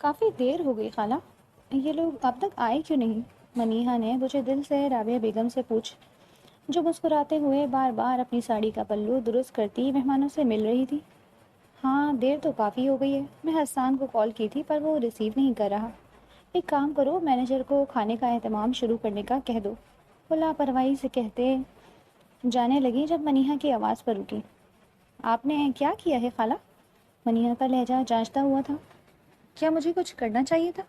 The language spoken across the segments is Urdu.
کافی دیر ہو گئی خالہ، یہ لوگ اب تک آئے کیوں نہیں؟ منیہا نے بجھے دل سے رابعہ بیگم سے پوچھ، جو مسکراتے ہوئے بار بار اپنی ساڑی کا پلو درست کرتی مہمانوں سے مل رہی تھی۔ ہاں دیر تو کافی ہو گئی ہے، میں حسان کو کال کی تھی پر وہ ریسیو نہیں کر رہا۔ ایک کام کرو، مینیجر کو کھانے کا اہتمام شروع کرنے کا کہہ دو، وہ لاپرواہی سے کہتے جانے لگی جب منیہا کی آواز پر رکی۔ آپ نے کیا کیا ہے خالہ؟ منیہا کا لہجہ جانچتا ہوا تھا۔ کیا مجھے کچھ کرنا چاہیے تھا؟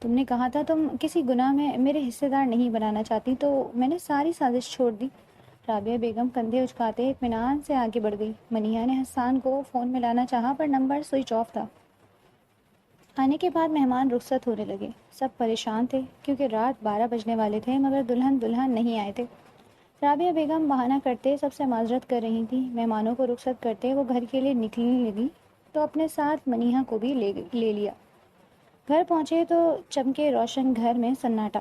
تم نے کہا تھا تم کسی گناہ میں میرے حصے دار نہیں بنانا چاہتی، تو میں نے ساری سازش چھوڑ دی۔ رابعہ بیگم کندھے اچکاتے اطمینان سے آگے بڑھ گئی۔ منیہا نے حسان کو فون میں لانا چاہا پر نمبر سوئچ آف تھا۔ آنے کے بعد مہمان رخصت ہونے لگے۔ سب پریشان تھے کیونکہ رات 12 بجنے والے تھے مگر دلہن نہیں آئے تھے۔ رابعہ بیگم بہانہ کرتے سب سے معذرت کر رہی تھی۔ مہمانوں کو رخصت کرتے وہ گھر کے لیے نکلنے لگی تو اپنے ساتھ منیہا کو بھی لے لیا۔ گھر پہنچے تو چمکے روشن گھر میں سناٹا۔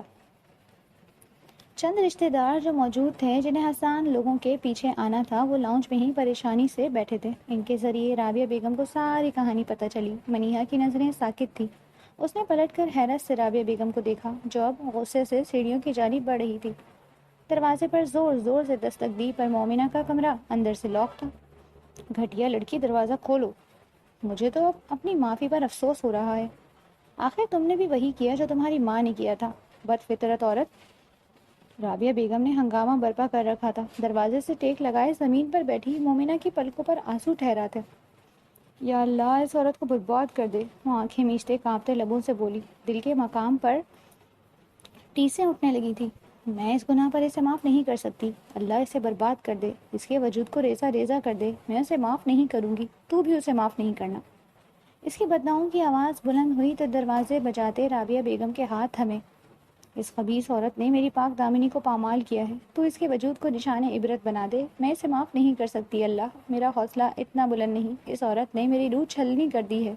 چند رشتہ دار جو موجود تھے جنہیں حسان لوگوں کے پیچھے آنا تھا، وہ لاؤنج میں ہی پریشانی سے بیٹھے تھے۔ ان کے ذریعے رابعہ بیگم کو ساری کہانی پتہ چلی۔ منیہا کی نظریں ساکت تھی۔ اس نے پلٹ کر حیرت سے رابعہ بیگم کو دیکھا جو اب غصے سے سیڑھیوں کی جانب بڑھ رہی تھی۔ دروازے پر زور زور سے دستک دی پر مومنہ کا کمرہ اندر سے لاک تھا۔ گھٹیا لڑکی، دروازہ کھولو، مجھے تو اب اپنی معافی پر افسوس ہو رہا ہے۔ آخر تم نے بھی وہی کیا جو تمہاری ماں نے کیا تھا، بد فطرت عورت۔ رابعہ بیگم نے ہنگامہ برپا کر رکھا تھا۔ دروازے سے ٹیک لگائے زمین پر بیٹھی مومنہ کی پلکوں پر آنسو ٹھہرا تھے۔ یا اللہ، اس عورت کو برباد کر دے، وہ آنکھیں میچتے کانپتے لبوں سے بولی۔ دل کے مقام پر ٹیسیں اٹھنے لگی تھی۔ میں اس گناہ پر اسے معاف نہیں کر سکتی۔ اللہ اسے برباد کر دے، اس کے وجود کو ریزہ ریزہ کر دے۔ میں اسے معاف نہیں کروں گی، تو بھی اسے معاف نہیں کرنا۔ اس کی بددعاؤں کی آواز بلند ہوئی تو دروازے بجاتے رابعہ بیگم کے ہاتھ تھمے۔ اس خبیث عورت نے میری پاک دامنی کو پامال کیا ہے، تو اس کے وجود کو نشان عبرت بنا دے۔ میں اسے معاف نہیں کر سکتی اللہ، میرا حوصلہ اتنا بلند نہیں۔ اس عورت نے میری روح چھلنی کر دی ہے۔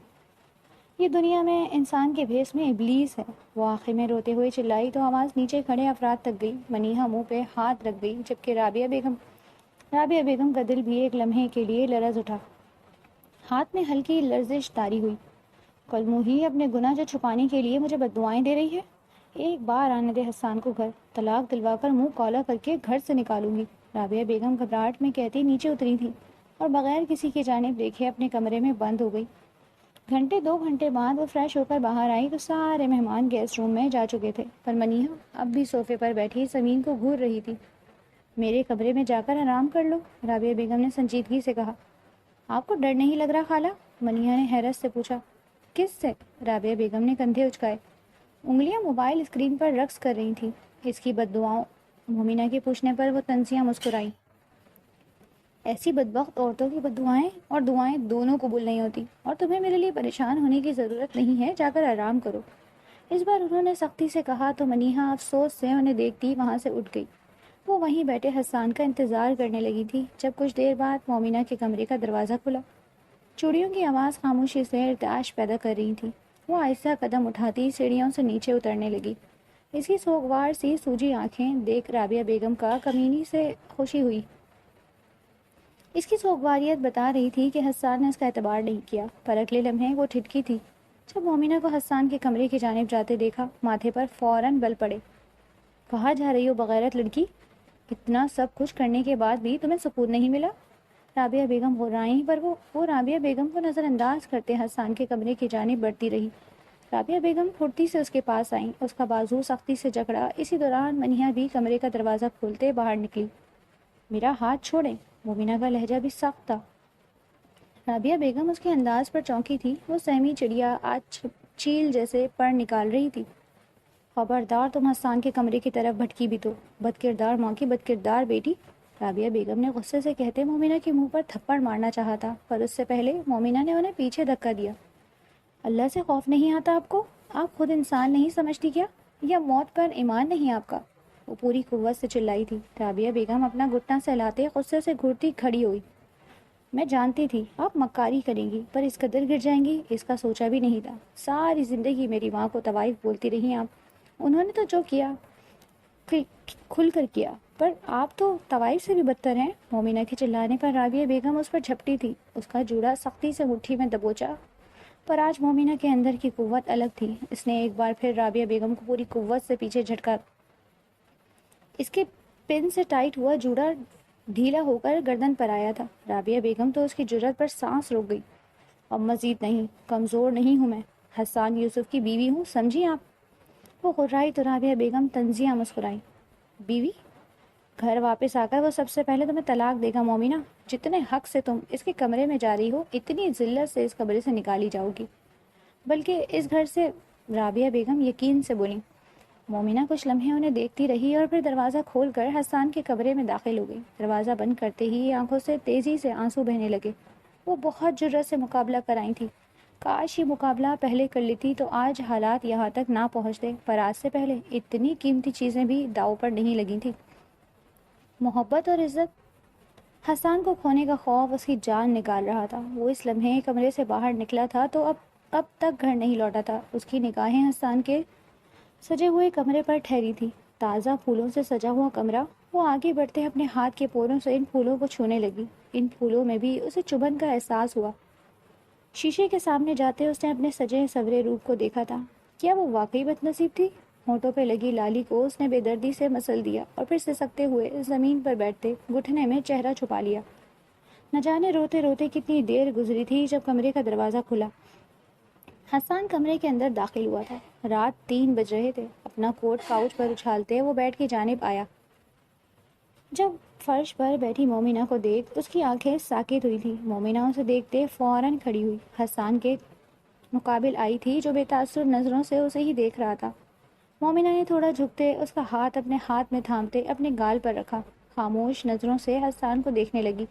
یہ دنیا میں انسان کے بھیس میں ابلیس ہے۔ وہ آخر میں روتے ہوئے چلائی تو آواز نیچے کھڑے افراد تک گئی۔ منیہا منہ پہ ہاتھ رکھ گئی جبکہ رابعہ بیگم کا دل بھی ایک لمحے کے لیے لرز اٹھا۔ ہاتھ میں ہلکی لرزش طاری ہوئی۔ کل منہ ہی اپنے گناہ جو چھپانے کے لیے مجھے بددعائیں دے رہی ہے۔ ایک بار آنے دے حسان کو گھر، طلاق دلوا کر منہ کالا کر کے گھر سے نکالوں گی۔ رابعہ بیگم گھبراہٹ میں کہتی نیچے اتری تھی اور بغیر کسی کی جانب دیکھے اپنے کمرے میں بند ہو گئی۔ دو گھنٹے بعد وہ فریش ہو کر باہر آئی تو سارے مہمان گیسٹ روم میں جا چکے تھے، پر منیہا اب بھی صوفے پر بیٹھی زمین کو گھور رہی تھی۔ میرے کمرے میں جا کر آرام کر لو، رابعہ بیگم نے سنجیدگی سے کہا۔ آپ کو ڈر نہیں لگ رہا خالہ؟ منیہا نے حیرت سے پوچھا۔ کس سے؟ رابعہ بیگم نے کندھے اچکائے۔ انگلیاں موبائل اسکرین پر رقص کر رہی تھیں۔ اس کی بددعاؤں؟ مومنہ کے پوچھنے پر وہ تنزیہ مسکرائی۔ ایسی بدبخت عورتوں کی بددعائیں اور دعائیں دونوں قبول نہیں ہوتی، اور تمہیں میرے لیے پریشان ہونے کی ضرورت نہیں ہے، جا کر آرام کرو۔ اس بار انہوں نے سختی سے کہا تو منیہا افسوس سے انہیں دیکھتی وہاں سے اٹھ گئی۔ وہ وہیں بیٹھے حسان کا انتظار کرنے لگی تھی جب کچھ دیر بعد مومنہ کے کمرے کا دروازہ کھلا۔ چوڑیوں کی آواز خاموشی سے ارتعاش پیدا کر رہی تھی۔ وہ آہستہ قدم اٹھاتی سیڑھیوں سے نیچے اترنے لگی۔ اس کی سوگوار سی سوجی آنکھیں دیکھ رابعہ بیگم کا کمینی سے خوشی ہوئی۔ اس کی سوگواریت بتا رہی تھی کہ حسان نے اس کا اعتبار نہیں کیا، پر اگلے لمحے وہ ٹھٹکی تھی جب مومنہ کو حسان کے کمرے کی جانب جاتے دیکھا۔ ماتھے پر فوراً بل پڑے۔ کہاں جا رہی ہو بغیرت لڑکی؟ اتنا سب کچھ کرنے کے بعد بھی تمہیں سکون نہیں ملا؟ رابعہ بیگم غرائیں پر وہ رابعہ بیگم کو نظر انداز کرتے حسان کے کمرے کی جانب بڑھتی رہی۔ رابعہ بیگم پھرتی سے اس کے پاس آئیں، اس کا بازو سختی سے جکڑا۔ اسی دوران منیہا بھی کمرے کا دروازہ کھولتے باہر نکلی۔ میرا ہاتھ چھوڑیں، مومنہ کا لہجہ بھی سخت تھا۔ رابعہ بیگم اس کے انداز پر چونکی تھی۔ وہ سہمی چڑیا آج چیل جیسے پر نکال رہی تھی۔ خبردار، تم حسان کے کمرے کی طرف بھٹکی بھی تو، بد کردار ماں کی بد کردار بیٹی۔ رابعہ بیگم نے غصے سے کہتے مومنہ کے منہ پر تھپڑ مارنا چاہا تھا، پر اس سے پہلے مومنہ نے انہیں پیچھے دھکا دیا۔ اللہ سے خوف نہیں آتا آپ کو؟ آپ خود انسان نہیں سمجھتی کیا؟ یا موت پر ایمان نہیں آپ کا؟ وہ پوری قوت سے چلائی تھی۔ رابعہ بیگم اپنا گھٹنا سہلاتے غصے سے گھرتی کھڑی ہوئی۔ میں جانتی تھی آپ مکاری کریں گی، پر اس قدر گر جائیں گی اس کا سوچا بھی نہیں تھا۔ ساری زندگی میری ماں کو طوائف بولتی رہی آپ، انہوں نے تو جو کیا کھل کر کیا، پر آپ تو طوائف سے بھی بدتر ہیں۔ مومنہ کے چلانے پر رابعہ بیگم اس پر جھپٹی تھی، اس کا جوڑا سختی سے مٹھی میں دبوچا۔ پر آج مومنہ کے اندر کی قوت الگ تھی. اس نے ایک بار پھر رابعہ بیگم کو پوری قوت سے پیچھے جھٹکا. اس کے پن سے ٹائٹ ہوا جوڑا ڈھیلا ہو کر گردن پر آیا تھا. رابعہ بیگم تو اس کی جرأت پر سانس روک گئی. اب مزید نہیں، کمزور نہیں ہوں میں، حسان یوسف کی بیوی ہوں، سمجھی آپ؟ وہ غرائی تو رابعہ بیگم طنزیہ مسکرائی. بیوی؟ گھر واپس آ کر وہ سب سے پہلے تمہیں طلاق دے گا مومنہ. جتنے حق سے تم اس کے کمرے میں جا رہی ہو اتنی ذلت سے اس کمرے سے نکالی جاؤ گی، بلکہ اس گھر سے. رابعہ بیگم یقین سے بولی. مومنہ کچھ لمحے انہیں دیکھتی رہی اور پھر دروازہ کھول کر حسان کے کمرے میں داخل ہو گئی. دروازہ بند کرتے ہی آنکھوں سے تیزی سے آنسو بہنے لگے. وہ بہت جرأت سے مقابلہ کر آئی تھی. کاش یہ مقابلہ پہلے کر لیتی تو آج حالات یہاں تک نہ پہنچتے، پر آج سے پہلے اتنی قیمتی چیزیں بھی داؤ پر نہیں لگی تھی. محبت اور عزت. حسان کو کھونے کا خوف اس کی جان نکال رہا تھا. وہ اس لمحے کمرے سے باہر نکلا تھا تو اب تک گھر نہیں لوٹا تھا. اس کی نگاہیں حسان کے سجے ہوئے کمرے پر ٹھہری تھی. تازہ پھولوں سے سجا ہوا کمرہ. وہ آگے بڑھتے اپنے ہاتھ کے پوروں سے ان پھولوں کو چھونے لگی. ان پھولوں میں بھی اسے چبھن کا احساس ہوا. شیشے کے سامنے جاتے اس نے اپنے سجے سورے روپ کو دیکھا تھا. کیا وہ واقعی بد نصیب تھی؟ ہونٹوں پہ لگی لالی کو اس نے بے دردی سے مسل دیا اور پھر سسکتے ہوئے زمین پر بیٹھتے گھٹنے میں چہرہ چھپا لیا. نہ جانے روتے روتے کتنی دیر گزری تھی جب کمرے کا دروازہ کھلا. حسان کمرے کے اندر داخل ہوا تھا. رات 3 بج رہے تھے. اپنا کوٹ کاؤچ پر اچھالتے وہ بیڈ کی جانب آیا. جب فرش پر بیٹھی مومنہ کو دیکھ اس کی آنکھیں ساکت ہوئی تھی. مومنہ اسے دیکھتے فوراً کھڑی ہوئی. حسان کے مقابل آئی تھی جو بے تاثر نظروں سے اسے ہی دیکھ رہا تھا. مومنہ نے تھوڑا جھکتے اس کا ہاتھ اپنے ہاتھ میں تھامتے اپنے گال پر رکھا. خاموش نظروں سے حسان کو دیکھنے لگی.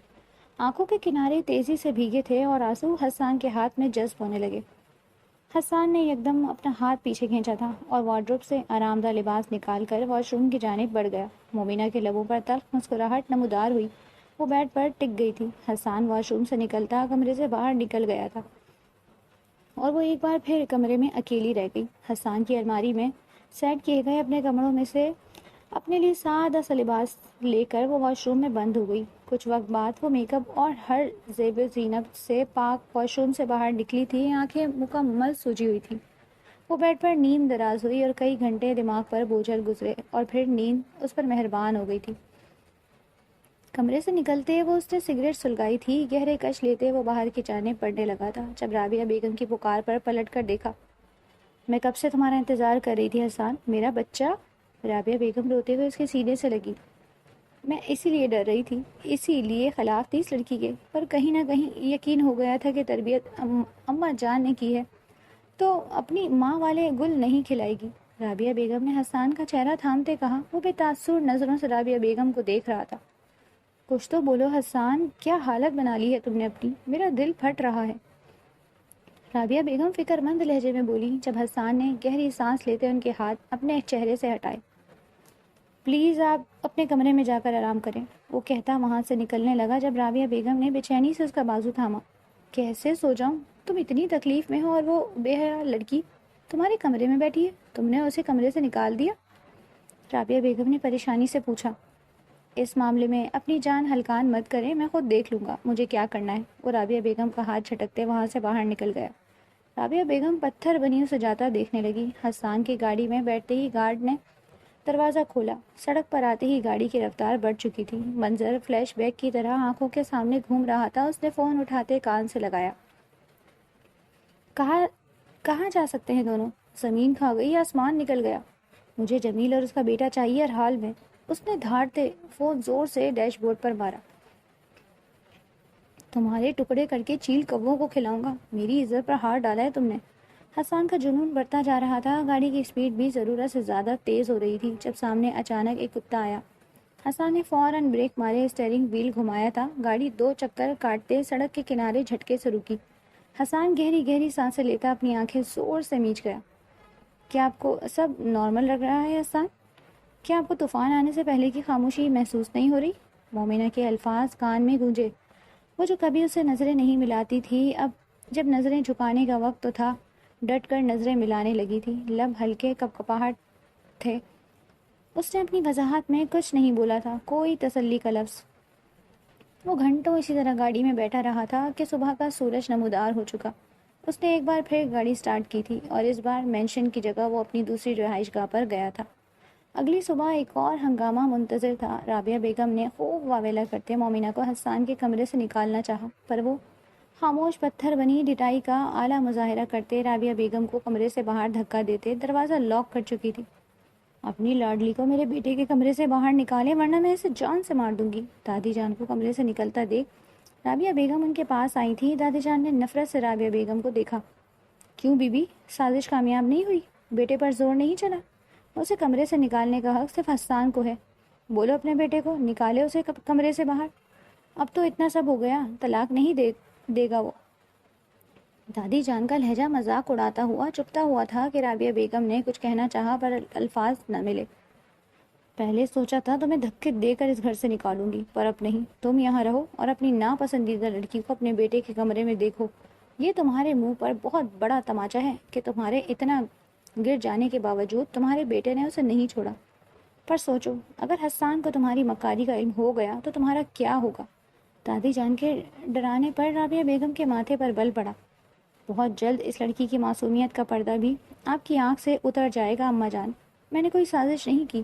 آنکھوں کے کنارے تیزی سے بھیگے تھے اور آنسو حسان کے ہاتھ میں جذب ہونے لگے. حسان نے یکدم اپنا ہاتھ پیچھے کھینچا تھا اور وارڈروب سے آرام دہ لباس نکال کر واش روم کی جانب بڑھ گیا. مومنہ کے لبوں پر تلخ مسکراہٹ نمودار ہوئی. وہ بیڈ پر ٹک گئی تھی. حسان واش روم سے نکلتا کمرے سے باہر نکل گیا تھا اور وہ ایک بار پھر کمرے میں اکیلی رہ گئی. حسان کی الماری میں سیٹ کیے گئے اپنے کمروں میں سے اپنے لیے سادہ سا لباس لے کر وہ واش روم میں بند ہو گئی. کچھ وقت بعد وہ میک اپ اور ہر زیب و زینت سے پاک واش روم سے باہر نکلی تھی. آنکھیں مکمل سوجی ہوئی تھی. وہ بیڈ پر نیند دراز ہوئی اور کئی گھنٹے دماغ پر بوجھل گزرے اور پھر نیند اس پر مہربان ہو گئی تھی. کمرے سے نکلتے وہ اس نے سگریٹ سلگائی تھی. گہرے کش لیتے وہ باہر کی جانب بڑھنے لگا تھا جب رابعہ بیگم کی پکار پر پلٹ کر دیکھا. میں کب سے تمہارا انتظار کر رہی تھی حسان، میرا بچہ. رابعہ بیگم روتے ہوئے اس کے سینے سے لگی. میں اسی لیے ڈر رہی تھی، اسی لیے خلاف تھی اس لڑکی کے، پر کہیں نہ کہیں یقین ہو گیا تھا کہ تربیت اماں جان نے کی ہے تو اپنی ماں والے گل نہیں کھلائے گی. رابعہ بیگم نے حسان کا چہرہ تھامتے کہا. وہ بے تاثر نظروں سے رابعہ بیگم کو دیکھ رہا تھا. کچھ تو بولو حسان، کیا حالت بنا لی ہے تم نے اپنی، میرا دل پھٹ رہا ہے. رابعہ بیگم فکر مند لہجے میں بولی جب حسان نے گہری سانس لیتے ان کے ہاتھ اپنے چہرے سے ہٹائے. پلیز آپ اپنے کمرے میں جا کر آرام کریں، وہ کہتا وہاں سے نکلنے لگا جب رابعہ بیگم نے بے چینی سے اس کا بازو تھاما. کیسے سو جاؤں، تم اتنی تکلیف میں ہو اور وہ بے حیا لڑکی تمہارے کمرے میں بیٹھی ہے، تم نے اسے کمرے سے نکال دیا؟ رابعہ بیگم نے پریشانی سے پوچھا. اس معاملے میں اپنی جان ہلکان مت کریں، میں خود دیکھ لوں گا مجھے کیا کرنا ہے. وہ رابعہ بیگم کا ہاتھ جھٹکتے وہاں سے باہر نکل گیا. رابعہ بیگم پتھر بنی اسے جاتا دیکھنے لگی. حسان کی گاڑی میں بیٹھتے ہی گارڈ نے دروازہ کھولا. سڑک پر آتے ہی گاڑی کی رفتار بڑھ چکی تھی. منظر فلیش بیک کی طرح آنکھوں کے سامنے گھوم رہا تھا. اس نے فون اٹھاتے کان سے لگایا. کہاں جا سکتے ہیں دونوں؟ زمین کھا گئی، آسمان نکل گیا. مجھے جمیل اور اس کا بیٹا چاہیے ہر حال میں. اس نے دھاڑتے فون زور سے ڈیش بورڈ پر مارا. تمہارے ٹکڑے کر کے چیل کووں کو کھلاؤں گا. میری عزت پر ہاتھ ڈالا ہے تم نے. حسان کا جنون بڑھتا جا رہا تھا. گاڑی کی سپیڈ بھی ضرورت سے زیادہ تیز ہو رہی تھی جب سامنے اچانک ایک کتا آیا. حسان نے فوراً بریک مارے، اسٹیئرنگ وہیل گھمایا تھا. گاڑی 2 چکر کاٹتے سڑک کے کنارے جھٹکے سے رکی. حسان گہری گہری سانسیں لیتا اپنی آنکھیں زور سے میچ گیا. کیا آپ کو سب نارمل لگ رہا ہے حسان؟ کیا آپ کو طوفان آنے سے پہلے کی خاموشی محسوس نہیں ہو رہی؟ مومنہ کے الفاظ کان میں گونجے. وہ جو کبھی اسے نظریں نہیں ملاتی تھی، اب جب نظریں جھکانے کا وقت تو تھا ڈٹ کر نظریں ملانے لگی تھی. لب ہلکے کپکپاہٹ تھے. اس نے اپنی وضاحت میں کچھ نہیں بولا تھا، کوئی تسلی کا لفظ. وہ گھنٹوں اسی طرح گاڑی میں بیٹھا رہا تھا کہ صبح کا سورج نمودار ہو چکا. اس نے ایک بار پھر گاڑی سٹارٹ کی تھی اور اس بار مینشن کی جگہ وہ اپنی دوسری رہائش گاہ پر گیا تھا۔ اگلی صبح ایک اور ہنگامہ منتظر تھا۔ رابعہ بیگم نے خوب واویلا کرتے مومنہ کو حسان کے کمرے سے نکالنا چاہا، پر وہ خاموش پتھر بنی ڈٹائی کا اعلیٰ مظاہرہ کرتے رابعہ بیگم کو کمرے سے باہر دھکا دیتے دروازہ لاک کر چکی تھی۔ اپنی لاڈلی کو میرے بیٹے کے کمرے سے باہر نکالے ورنہ میں اسے جان سے مار دوں گی۔ دادی جان کو کمرے سے نکلتا دیکھ رابعہ بیگم ان کے پاس آئی تھی۔ دادی جان نے نفرت سے رابعہ بیگم کو دیکھا۔ کیوں بی بی، سازش کامیاب نہیں ہوئی؟ بیٹے پر زور نہیں چلا؟ اسے کمرے سے نکالنے کا حق صرف حسان کو ہے۔ بولو اپنے بیٹے کو، نکالے اسے کمرے سے باہر۔ اب تو اتنا سب ہو گیا، طلاق نہیں دے گا وہ۔ دادی جان کا لہجہ مذاق اڑاتا ہوا چپتا ہوا تھا کہ رابعہ بیگم نے کچھ کہنا چاہا پر الفاظ نہ ملے۔ پہلے سوچا تھا تمہیں دھکے دے کر اس گھر سے نکالوں گی، پر اب نہیں۔ تم یہاں رہو اور اپنی ناپسندیدہ لڑکی کو اپنے بیٹے کے کمرے میں دیکھو۔ یہ تمہارے منہ پر بہت بڑا تماچا ہے کہ تمہارے اتنا گر جانے کے باوجود تمہارے بیٹے نے اسے نہیں چھوڑا۔ پر سوچو، اگر حسان کو تمہاری مکاری کا علم ہو گیا تو تمہارا کیا ہوگا؟ دادی جان کے ڈرانے پر رابعہ بیگم کے ماتھے پر بل پڑا۔ بہت جلد اس لڑکی کی معصومیت کا پردہ بھی آپ کی آنکھ سے اتر جائے گا اماں جان۔ میں نے کوئی سازش نہیں کی،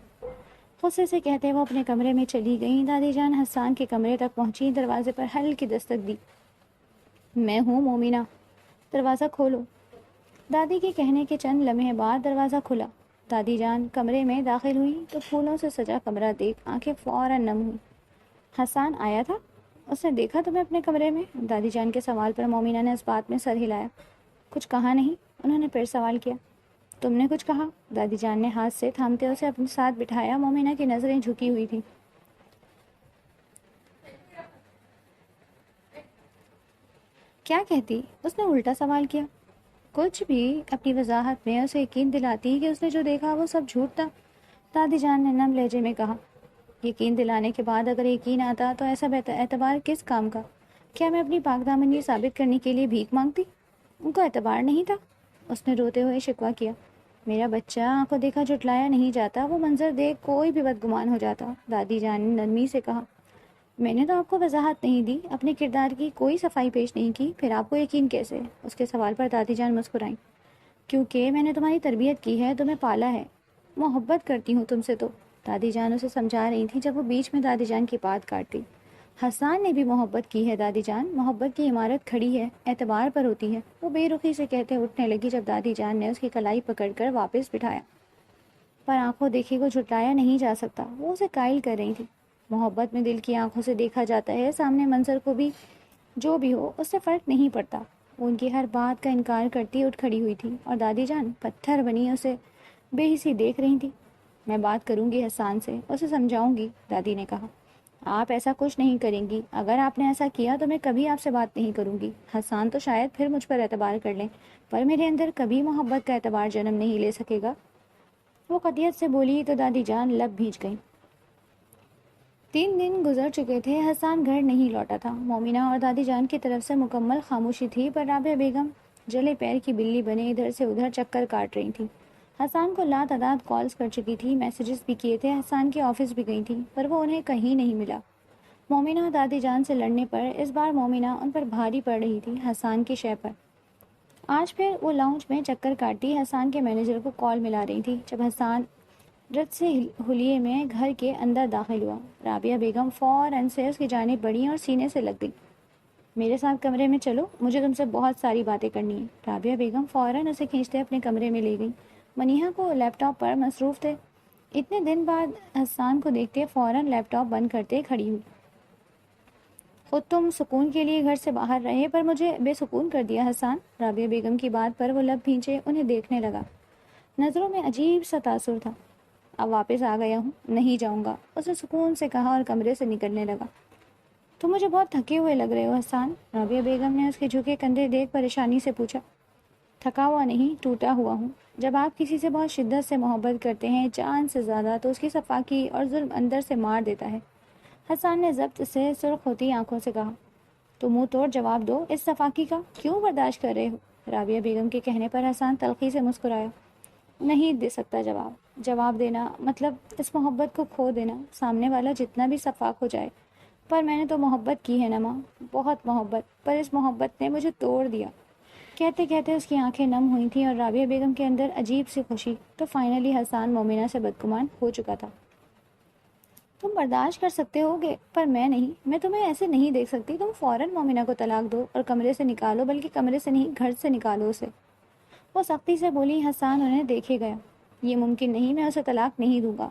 غصے سے کہتے وہ اپنے کمرے میں چلی گئیں۔ دادی جان حسان کے کمرے تک پہنچی، دروازے پر ہلکی دستک دی۔ میں ہوں مومنہ، دروازہ کھولو۔ دادی کے کہنے کے چند لمحے بعد دروازہ کھلا۔ دادی جان کمرے میں داخل ہوئی تو پھولوں سے سجا کمرہ دیکھ آنکھیں فوراً نم ہوئی۔ حسان آیا تھا؟ اس نے دیکھا تمہیں اپنے کمرے میں؟ دادی جان کے سوال پر مومنہ نے اس بات میں سر ہلایا۔ کچھ کہا نہیں؟ انہوں نے پھر سوال کیا۔ تم نے کچھ کہا؟ دادی جان نے ہاتھ سے تھامتے اسے اپنے ساتھ بٹھایا۔ مومنہ کی نظریں جھکی ہوئی تھیں۔ کیا کہتی؟ اس نے الٹا سوال کیا۔ کچھ بھی، اپنی وضاحت میں اسے یقین دلاتی کہ اس نے جو دیکھا وہ سب جھوٹ تھا۔ دادی جان نے نم لہجے میں کہا، یقین دلانے کے بعد اگر یقین آتا تو ایسا اعتبار کس کام کا؟ کیا میں اپنی پاک دامنی ثابت کرنے کے لیے بھیک مانگتی؟ ان کو اعتبار نہیں تھا؟ اس نے روتے ہوئے شکوہ کیا۔ میرا بچہ، آنکھوں دیکھا جھٹلایا نہیں جاتا، وہ منظر دیکھ کوئی بھی بدگمان ہو جاتا، دادی جان نے نرمی سے کہا۔ میں نے تو آپ کو وضاحت نہیں دی، اپنے کردار کی کوئی صفائی پیش نہیں کی، پھر آپ کو یقین کیسے؟ اس کے سوال پر دادی جان مسکرائیں۔ کیونکہ میں نے تمہاری تربیت کی ہے، تمہیں پالا ہے، محبت کرتی ہوں تم سے تو، دادی جان اسے سمجھا رہی تھی جب وہ بیچ میں دادی جان کی بات کاٹتی۔ حسان نے بھی محبت کی ہے دادی جان، محبت کی عمارت کھڑی ہے، اعتبار پر ہوتی ہے، وہ بے رخی سے کہتے اٹھنے لگی جب دادی جان نے اس کی کلائی پکڑ کر واپس بٹھایا۔ پر آنکھوں دیکھے کو جھٹلایا نہیں جا سکتا، وہ اسے قائل کر رہی تھی۔ محبت میں دل کی آنکھوں سے دیکھا جاتا ہے، سامنے منظر کو بھی جو بھی ہو اس سے فرق نہیں پڑتا۔ وہ ان کی ہر بات کا انکار کرتی اٹھ کھڑی ہوئی تھی اور دادی جان پتھر بنی اسے بے حسی دیکھ رہی تھی۔ میں بات کروں گی حسان سے، اسے سمجھاؤں گی، دادی نے کہا۔ آپ ایسا کچھ نہیں کریں گی، اگر آپ نے ایسا کیا تو میں کبھی آپ سے بات نہیں کروں گی۔ حسان تو شاید پھر مجھ پر اعتبار کر لیں، پر میرے اندر کبھی محبت کا اعتبار جنم نہیں لے سکے گا۔ وہ قطعیت سے بولی تو دادی جان لب بھیج گئیں۔ 3 دن گزر چکے تھے، حسان گھر نہیں لوٹا تھا۔ مومنہ اور دادی جان کی طرف سے مکمل خاموشی تھی، پر رابعہ بیگم جلے پیر کی بلی بنے ادھر سے ادھر چکر کاٹ رہی تھی۔ حسان کو لاتعداد کالز کر چکی تھی، میسیجز بھی کیے تھے، حسان کے آفس بھی گئی تھی، پر وہ انہیں کہیں نہیں ملا۔ مومنہ دادی جان سے لڑنے پر اس بار مومنہ ان پر بھاری پڑ رہی تھی، حسان کی شے پر۔ آج پھر وہ لاؤنج میں چکر کاٹی حسان کے مینیجر کو کال ملا رہی تھی جب حسان رت سے حلیے میں گھر کے اندر داخل ہوا۔ رابعہ بیگم فوراً سے اس کی جانب بڑھی اور سینے سے لگ گئی۔ میرے ساتھ کمرے میں چلو، مجھے تم سے بہت ساری باتیں کرنی ہیں۔ رابعہ بیگم فوراً اسے کھینچتے اپنے کمرے میں لے گئی۔ منیہا کو لیپ ٹاپ پر مصروف تھے، اتنے دن بعد حسان کو دیکھتے فوراً لیپ ٹاپ بند کرتے کھڑی ہوئی۔ خود تم سکون کے لیے گھر سے باہر رہے پر مجھے بے سکون کر دیا حسان۔ رابعہ بیگم کی بات پر وہ لب بھینچے انہیں دیکھنے لگا، نظروں میں عجیب سا تاثر تھا۔ اب واپس آ گیا ہوں، نہیں جاؤں گا، اس نے سکون سے کہا اور کمرے سے نکلنے لگا۔ تم مجھے بہت تھکے ہوئے لگ رہے ہو حسان، رابعہ بیگم نے اس کے جھکے کندھے دیکھ پریشانی سے پوچھا۔ تھکا ہوا نہیں، ٹوٹا ہوا ہوں۔ جب آپ کسی سے بہت شدت سے محبت کرتے ہیں، جان سے زیادہ، تو اس کی صفاکی اور ظلم اندر سے مار دیتا ہے۔ حسان نے ضبط سے سرخ ہوتی آنکھوں سے کہا۔ تو منہ توڑ جواب دو، اس صفاکی کا کیوں برداشت کر رہے ہو؟ رابعہ بیگم کے کہنے پر حسان تلخی سے مسکرایا۔ نہیں دے سکتا جواب دینا مطلب اس محبت کو کھو دینا، سامنے والا جتنا بھی شفاق ہو جائے۔ پر میں نے تو محبت کی ہے نا ماں، بہت محبت، پر اس محبت نے مجھے توڑ دیا۔ کہتے کہتے اس کی آنکھیں نم ہوئی تھیں اور رابعہ بیگم کے اندر عجیب سی خوشی. تو فائنلی حسان مومنہ سے بدگمان ہو چکا تھا. تم برداشت کر سکتے ہو گے پر میں نہیں. میں تمہیں ایسے نہیں دیکھ سکتی. تم فوراً مومنہ کو طلاق دو اور کمرے سے نکالو، بلکہ کمرے سے نہیں گھر سے نکالو اسے. وہ سختی سے بولی. حسان انہیں دیکھے گیا. یہ ممکن نہیں، میں اسے طلاق نہیں دوں گا.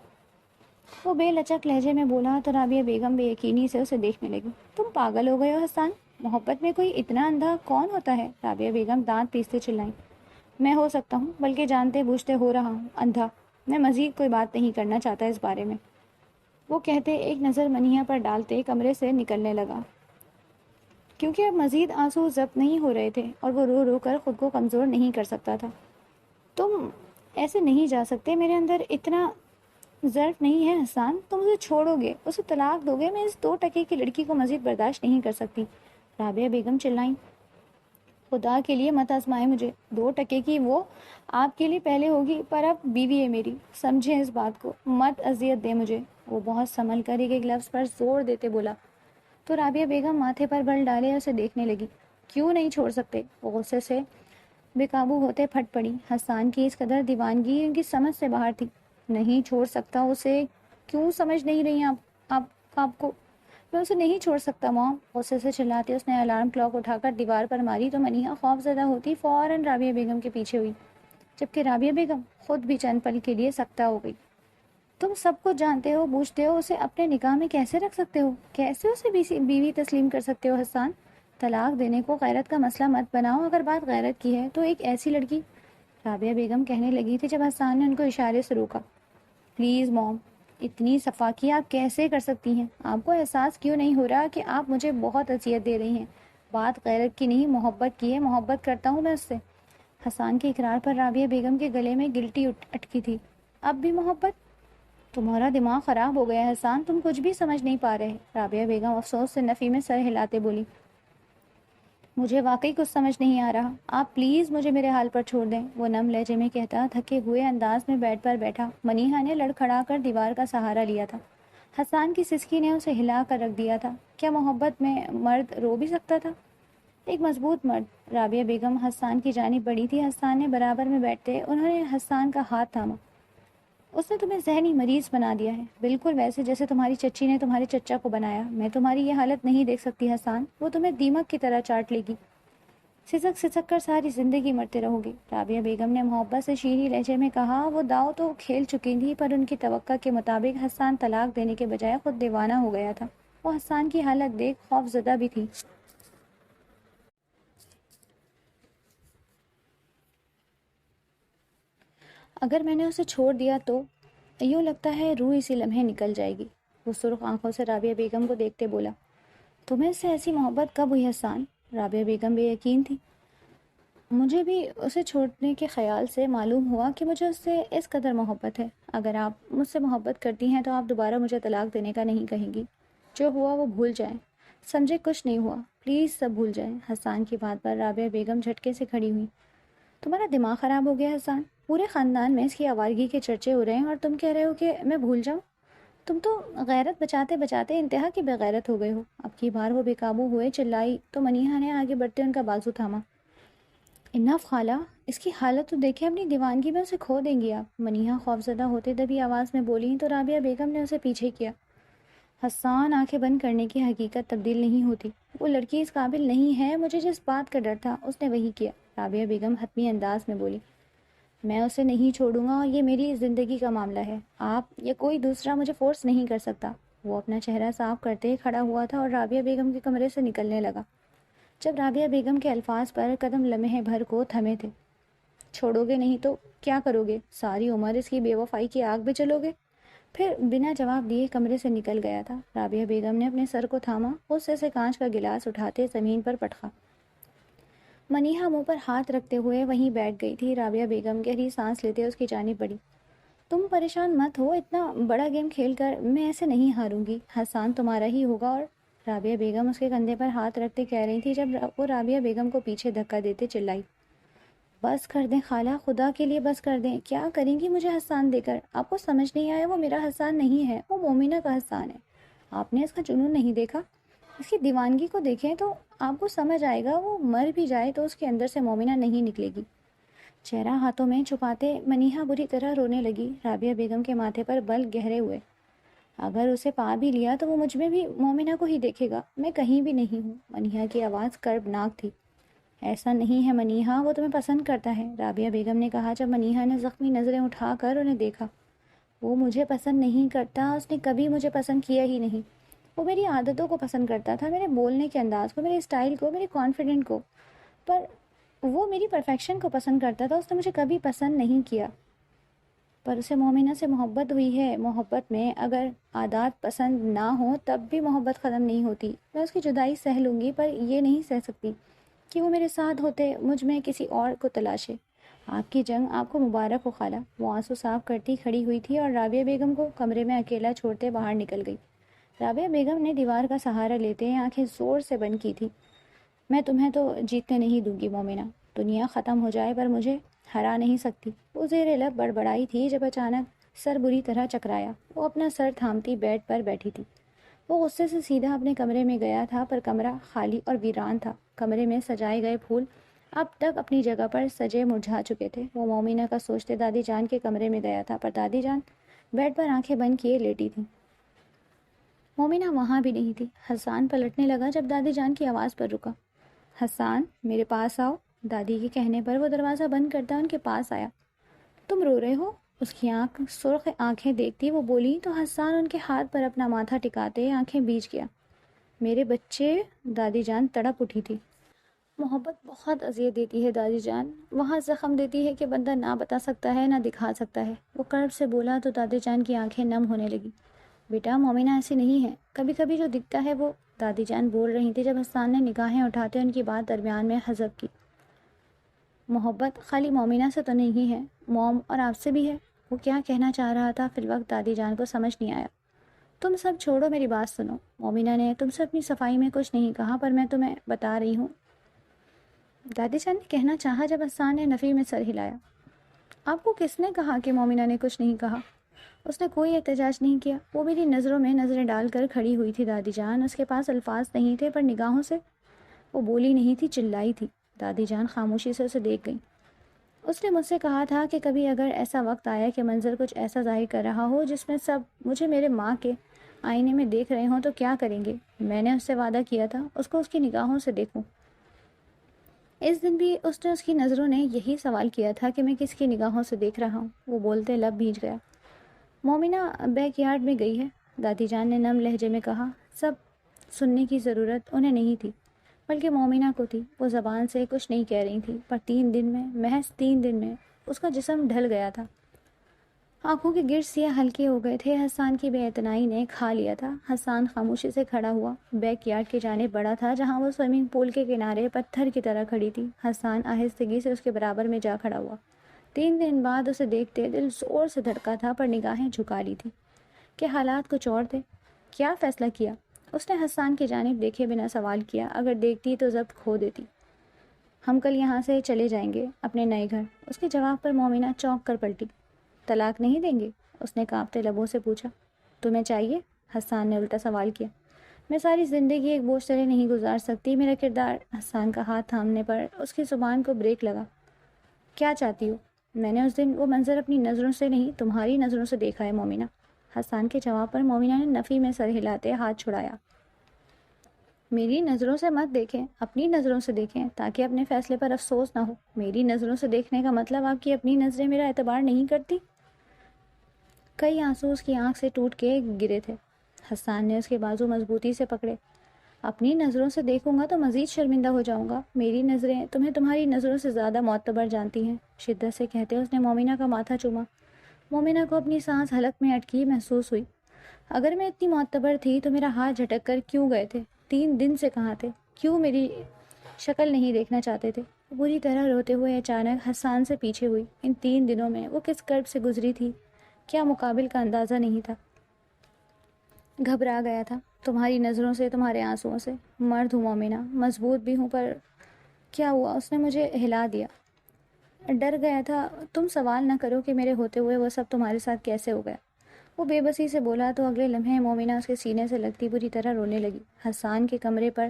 وہ بے لچک لہجے میں بولا تو رابعہ بیگم بے یقینی سے اسے دیکھنے لگی. تم پاگل ہو گئے ہو حسان. محبت میں کوئی اتنا اندھا کون ہوتا ہے؟ رابعہ بیگم دانت پیستے چلائیں. میں ہو سکتا ہوں، بلکہ جانتے بوجھتے ہو رہا ہوں اندھا. میں مزید کوئی بات نہیں کرنا چاہتا اس بارے میں. وہ کہتے ایک نظر منیہا پر ڈالتے کمرے سے نکلنے لگا، کیونکہ اب مزید آنسو ضبط نہیں ہو رہے تھے اور وہ رو رو کر خود کو کمزور نہیں کر سکتا تھا. تم ایسے نہیں جا سکتے. میرے اندر اتنا ظرف نہیں ہے حسان. تم اسے چھوڑو گے، اسے طلاق دو گے. میں اس 2 ٹکے کی لڑکی کو مزید برداشت نہیں کر سکتی. رابعہ بیگم چلائیں. خدا کے لیے مت آزمائیں مجھے. 2 ٹکے کی وہ آپ کے لیے پہلے ہوگی، پر اب بیوی ہے میری. سمجھیں اس بات کو. مت اذیت دیں مجھے. وہ بہت سنبھل کر ایک لفظ پر زور دیتے بولا. تو رابعہ بیگم ماتھے پر بل ڈالے اسے دیکھنے لگی. کیوں نہیں چھوڑ سکتے؟ وہ غصے سے بے قابو ہوتے پھٹ پڑی. حسان کی اس قدر دیوانگی ان کی سمجھ سے باہر تھی. نہیں چھوڑ سکتا اسے؟ کیوں سمجھ نہیں رہی ہیں آپ کو؟ میں اسے نہیں چھوڑ سکتا ماں. غصے سے چلاتے اس نے الارم کلاک اٹھا کر دیوار پر ماری تو منیہا خوف زدہ ہوتی فوراً رابعہ بیگم کے پیچھے ہوئی، جبکہ رابعہ بیگم خود بھی چند پل کے لیے سکتہ ہو گئی. تم سب کچھ جانتے ہو، بوجھتے ہو. اسے اپنے نکاح میں کیسے رکھ سکتے ہو؟ کیسے اسے بیوی تسلیم کر سکتے ہو حسان؟ طلاق دینے کو غیرت کا مسئلہ مت بناؤ. اگر بات غیرت کی ہے تو ایک ایسی لڑکی. رابعہ بیگم کہنے لگی تھی جب حسان نے ان کو اشارے سے روکا. پلیز موم، اتنی صفاکی آپ کیسے کر سکتی ہیں؟ آپ کو احساس کیوں نہیں ہو رہا کہ آپ مجھے بہت اذیت دے رہی ہیں؟ بات غیرت کی نہیں، محبت کی ہے. محبت کرتا ہوں میں اس سے. حسان کے اقرار پر رابعہ بیگم کے گلے میں گلٹی اٹکی تھی. اب بھی محبت؟ تمہارا دماغ خراب ہو گیا ہے حسان. تم کچھ بھی سمجھ نہیں پا رہے. رابعہ بیگم افسوس سے نفی میں سر ہلاتے بولی. مجھے واقعی کچھ سمجھ نہیں آ رہا. آپ پلیز مجھے میرے حال پر چھوڑ دیں. وہ نم لہجے میں کہتا تھکے ہوئے انداز میں بیڈ پر بیٹھا. منیہا نے لڑکھڑا کر دیوار کا سہارا لیا تھا. حسان کی سسکی نے اسے ہلا کر رکھ دیا تھا. کیا محبت میں مرد رو بھی سکتا تھا؟ ایک مضبوط مرد. رابعہ بیگم حسان کی جانب بڑھی تھی. حسان نے برابر میں بیٹھتے انہوں نے حسان کا ہاتھ تھاما. اس نے تمہیں ذہنی مریض بنا دیا ہے، بالکل ویسے جیسے تمہاری چچی نے تمہارے چچا کو بنایا. میں تمہاری یہ حالت نہیں دیکھ سکتی حسان. وہ تمہیں دیمک کی طرح چاٹ لے گی. سسک سسک کر ساری زندگی مرتے رہو گے. رابعہ بیگم نے محبت سے شیریں لہجے میں کہا. وہ داؤ تو کھیل چکی تھی، پر ان کی توقع کے مطابق حسان طلاق دینے کے بجائے خود دیوانہ ہو گیا تھا. وہ حسان کی حالت دیکھ خوف زدہ بھی تھی. اگر میں نے اسے چھوڑ دیا تو یوں لگتا ہے روح اسی لمحے نکل جائے گی. وہ سرخ آنکھوں سے رابعہ بیگم کو دیکھتے بولا. تمہیں اس سے ایسی محبت کب ہوئی حسان؟ رابعہ بیگم بے یقین تھی. مجھے بھی اسے چھوڑنے کے خیال سے معلوم ہوا کہ مجھے اس سے اس قدر محبت ہے. اگر آپ مجھ سے محبت کرتی ہیں تو آپ دوبارہ مجھے طلاق دینے کا نہیں کہیں گی. جو ہوا وہ بھول جائیں. سمجھے کچھ نہیں ہوا. پلیز سب بھول جائیں. حسان کی بات پر رابعہ بیگم جھٹکے سے کھڑی ہوئی. تمہارا دماغ خراب ہو گیا حسان. پورے خاندان میں اس کی آوارگی کے چرچے ہو رہے ہیں اور تم کہہ رہے ہو کہ میں بھول جاؤں. تم تو غیرت بچاتے بچاتے انتہا کی بغیرت ہو گئے ہو. اب کی بار وہ بے قابو ہوئے چلائی تو منیہا نے آگے بڑھتے ان کا بازو تھاما. انف خالہ، اس کی حالت تو دیکھیں. اپنی دیوانگی میں اسے کھو دیں گی آپ. منیہا خوفزدہ ہوتے دبی آواز میں بولی تو رابعہ بیگم نے اسے پیچھے کیا. حسان، آنکھیں بند کرنے کی حقیقت تبدیل نہیں ہوتی. وہ لڑکی اس قابل نہیں ہے. مجھے جس بات کا ڈر تھا اس نے وہی کیا. رابعہ بیگم حتمی انداز میں بولی. میں اسے نہیں چھوڑوں گا اور یہ میری زندگی کا معاملہ ہے. آپ یا کوئی دوسرا مجھے فورس نہیں کر سکتا. وہ اپنا چہرہ صاف کرتے کھڑا ہوا تھا اور رابعہ بیگم کے کمرے سے نکلنے لگا. جب رابعہ بیگم کے الفاظ پر قدم لمحے بھر کو تھمے تھے. چھوڑو گے نہیں تو کیا کرو گے؟ ساری عمر اس کی بے وفائی کی آگ میں چلو گے؟ پھر بنا جواب دیے کمرے سے نکل گیا تھا. رابعہ بیگم نے اپنے سر کو تھاما. غصے سے کانچ کا گلاس اٹھاتے زمین پر پٹخا. منیہا منہ پر ہاتھ رکھتے ہوئے وہیں بیٹھ گئی تھی. رابعہ بیگم گہری سانس لیتے اس کی جانب بڑھی. تم پریشان مت ہو. اتنا بڑا گیم کھیل کر میں ایسے نہیں ہاروں گی. حسان تمہارا ہی ہوگا. اور رابعہ بیگم اس کے کندھے پر ہاتھ رکھتے کہہ رہی تھی جب وہ رابعہ بیگم کو پیچھے دھکا دیتے چلائی. بس کر دیں خالہ، خدا کے لیے بس کر دیں. کیا کریں گی مجھے حسان دے کر؟ آپ کو سمجھ نہیں آیا؟ وہ میرا حسان نہیں ہے، وہ مومنہ کا حسان ہے. آپ نے اس کا جنون نہیں دیکھا؟ اس کی دیوانگی کو دیکھیں تو آپ کو سمجھ آئے گا وہ مر بھی جائے تو اس کے اندر سے مومنہ نہیں نکلے گی۔ چہرہ ہاتھوں میں چھپاتے منیحہ بری طرح رونے لگی۔ رابعہ بیگم کے ماتھے پر بل گہرے ہوئے۔ اگر اسے پا بھی لیا تو وہ مجھ میں بھی مومنہ کو ہی دیکھے گا، میں کہیں بھی نہیں ہوں۔ منیحہ کی آواز کربناک تھی۔ ایسا نہیں ہے منیحہ، وہ تمہیں پسند کرتا ہے، رابعہ بیگم نے کہا جب منیحہ نے زخمی نظریں اٹھا کر انہیں دیکھا۔ وہ مجھے پسند نہیں کرتا، اس نے کبھی مجھے پسند کیا ہی نہیں۔ وہ میری عادتوں کو پسند کرتا تھا، میرے بولنے کے انداز کو، میرے اسٹائل کو، میرے کانفیڈنٹ کو، پر وہ میری پرفیکشن کو پسند کرتا تھا، اس نے مجھے کبھی پسند نہیں کیا۔ پر اسے مومنہ سے محبت ہوئی ہے۔ محبت میں اگر عادات پسند نہ ہوں تب بھی محبت ختم نہیں ہوتی۔ میں اس کی جدائی سہ لوں گی، پر یہ نہیں سہ سکتی کہ وہ میرے ساتھ ہوتے مجھ میں کسی اور کو تلاشے۔ آپ کی جنگ آپ کو مبارک ہو خالہ۔ وہ آنسو صاف کرتی کھڑی ہوئی تھی اور رابعہ بیگم کو کمرے میں اکیلا چھوڑتے باہر نکل گئی۔ رابعہ بیگم نے دیوار کا سہارا لیتے آنکھیں زور سے بند کی تھی۔ میں تمہیں تو جیتنے نہیں دوں گی مومنہ، دنیا ختم ہو جائے پر مجھے ہرا نہیں سکتی۔ وہ زیر لب بڑبڑائی تھی جب اچانک سر بری طرح چکرایا۔ وہ اپنا سر تھامتی بیڈ پر بیٹھی تھی۔ وہ غصے سے سیدھا اپنے کمرے میں گیا تھا، پر کمرہ خالی اور ویران تھا۔ کمرے میں سجائے گئے پھول اب تک اپنی جگہ پر سجے مرجھا چکے تھے۔ وہ مومنہ کا سوچتے دادی جان کے کمرے میں گیا تھا، پر دادی جان بیڈ پر آنکھیں بند کیے لیٹی تھی۔ مومنہ وہاں بھی نہیں تھی۔ حسان پلٹنے لگا جب دادی جان کی آواز پر رکا۔ حسان، میرے پاس آؤ۔ دادی کے کہنے پر وہ دروازہ بند کرتا ان کے پاس آیا۔ تم رو رہے ہو؟ اس کی سرخ آنکھیں دیکھتی وہ بولی تو حسان ان کے ہاتھ پر اپنا ماتھا ٹکاتے آنکھیں بیچ گیا۔ میرے بچے، دادی جان تڑپ اٹھی تھی۔ محبت بہت اذیت دیتی ہے دادی جان، وہاں زخم دیتی ہے کہ بندہ نہ بتا سکتا ہے نہ دکھا سکتا ہے۔ وہ کرب سے بولا تو دادی جان کی آنکھیں نم ہونے لگی۔ بیٹا، مومنہ ایسی نہیں ہے، کبھی کبھی جو دکھتا ہے وہ، دادی جان بول رہی تھی جب حسان نے نگاہیں اٹھاتے ان کی بات درمیان میں حذف کی۔ محبت خالی مومنہ سے تو نہیں ہے، موم اور آپ سے بھی ہے۔ وہ کیا کہنا چاہ رہا تھا فی الوقت دادی جان کو سمجھ نہیں آیا۔ تم سب چھوڑو، میری بات سنو۔ مومنہ نے تم سے اپنی صفائی میں کچھ نہیں کہا، پر میں تمہیں بتا رہی ہوں، دادی جان نے کہنا چاہا جب حسان نے نفی میں سر ہلایا۔ آپ کو کس نے کہا کہ مومنہ نے کچھ نہیں کہا؟ اس نے کوئی احتجاج نہیں کیا۔ وہ میری نظروں میں نظریں ڈال کر کھڑی ہوئی تھی دادی جان، اس کے پاس الفاظ نہیں تھے پر نگاہوں سے وہ بولی نہیں تھی، چلائی تھی۔ دادی جان خاموشی سے اسے دیکھ گئی۔ اس نے مجھ سے کہا تھا کہ کبھی اگر ایسا وقت آیا کہ منظر کچھ ایسا ظاہر کر رہا ہو جس میں سب مجھے میرے ماں کے آئینے میں دیکھ رہے ہوں تو کیا کریں گے؟ میں نے اس سے وعدہ کیا تھا اس کو اس کی نگاہوں سے دیکھوں۔ اس دن بھی اس نے اس کی نظروں نے یہی سوال کیا تھا کہ میں کس کی نگاہوں سے دیکھ رہا ہوں۔ وہ بولتے لب بھیج گیا۔ مومنہ بیک یارڈ میں گئی ہے، دادی جان نے نم لہجے میں کہا۔ سب سننے کی ضرورت انہیں نہیں تھی بلکہ مومنہ کو تھی۔ وہ زبان سے کچھ نہیں کہہ رہی تھی، پر 3 دن میں، محض 3 دن میں اس کا جسم ڈھل گیا تھا۔ آنکھوں کے گرد سیاہ ہلکے ہو گئے تھے۔ حسان کی بے اعتنائی نے کھا لیا تھا۔ حسان خاموشی سے کھڑا ہوا، بیک یارڈ کی جانب بڑھا تھا جہاں وہ سوئمنگ پول کے کنارے پتھر کی طرح کھڑی تھی۔ حسان آہستگی سے اس کے برابر میں جا کھڑا ہوا۔ 3 دن بعد اسے دیکھتے دل زور سے دھڑکا تھا، پر نگاہیں جھکا لی تھی کہ حالات کچھ اور تھے۔ کیا فیصلہ کیا؟ اس نے حسان کی جانب دیکھے بنا سوال کیا۔ اگر دیکھتی تو ضبط کھو دیتی۔ ہم کل یہاں سے چلے جائیں گے اپنے نئے گھر۔ اس کے جواب پر مومنہ چونک کر پلٹی۔ طلاق نہیں دیں گے؟ اس نے کانپتے لبوں سے پوچھا۔ تمہیں چاہیے؟ حسان نے الٹا سوال کیا۔ میں ساری زندگی ایک بوجھ تلے نہیں گزار سکتی، میرا کردار۔ حسان کا ہاتھ تھامنے پر اس کی زبان کو بریک لگا۔ کیا چاہتی ہو؟ میں نے اس دن وہ منظر اپنی نظروں سے نہیں تمہاری نظروں سے دیکھا ہے مومنہ۔ حسان کے جواب پر مومنہ نے نفی میں سر ہلاتے ہاتھ چھڑایا۔ میری نظروں سے مت دیکھیں، اپنی نظروں سے دیکھیں تاکہ اپنے فیصلے پر افسوس نہ ہو۔ میری نظروں سے دیکھنے کا مطلب آپ کی اپنی نظریں میرا اعتبار نہیں کرتی؟ کئی آنسو اس کی آنکھ سے ٹوٹ کے گرے تھے۔ حسان نے اس کے بازو مضبوطی سے پکڑے۔ اپنی نظروں سے دیکھوں گا تو مزید شرمندہ ہو جاؤں گا۔ میری نظریں تمہیں تمہاری نظروں سے زیادہ معتبر جانتی ہیں، شدت سے کہتے اس نے مومنہ کا ماتھا چوما۔ مومنہ کو اپنی سانس حلق میں اٹکی محسوس ہوئی۔ اگر میں اتنی معتبر تھی تو میرا ہاتھ جھٹک کر کیوں گئے تھے؟ 3 دن سے کہاں تھے؟ کیوں میری شکل نہیں دیکھنا چاہتے تھے؟ بری طرح روتے ہوئے اچانک حسان سے پیچھے ہوئی۔ ان 3 دنوں میں وہ کس کرب سے گزری تھی کیا مقابل کا اندازہ نہیں تھا۔ گھبرا گیا تھا تمہاری نظروں سے، تمہارے آنسوؤں سے۔ مرد ہوں مومنہ، مضبوط بھی ہوں، پر کیا ہوا؟ اس نے مجھے ہلا دیا۔ ڈر گیا تھا۔ تم سوال نہ کرو کہ میرے ہوتے ہوئے وہ سب تمہارے ساتھ کیسے ہو گیا۔ وہ بے بسی سے بولا تو اگلے لمحے مومنہ اس کے سینے سے لگتی بری طرح رونے لگی۔ حسان کے کمرے پر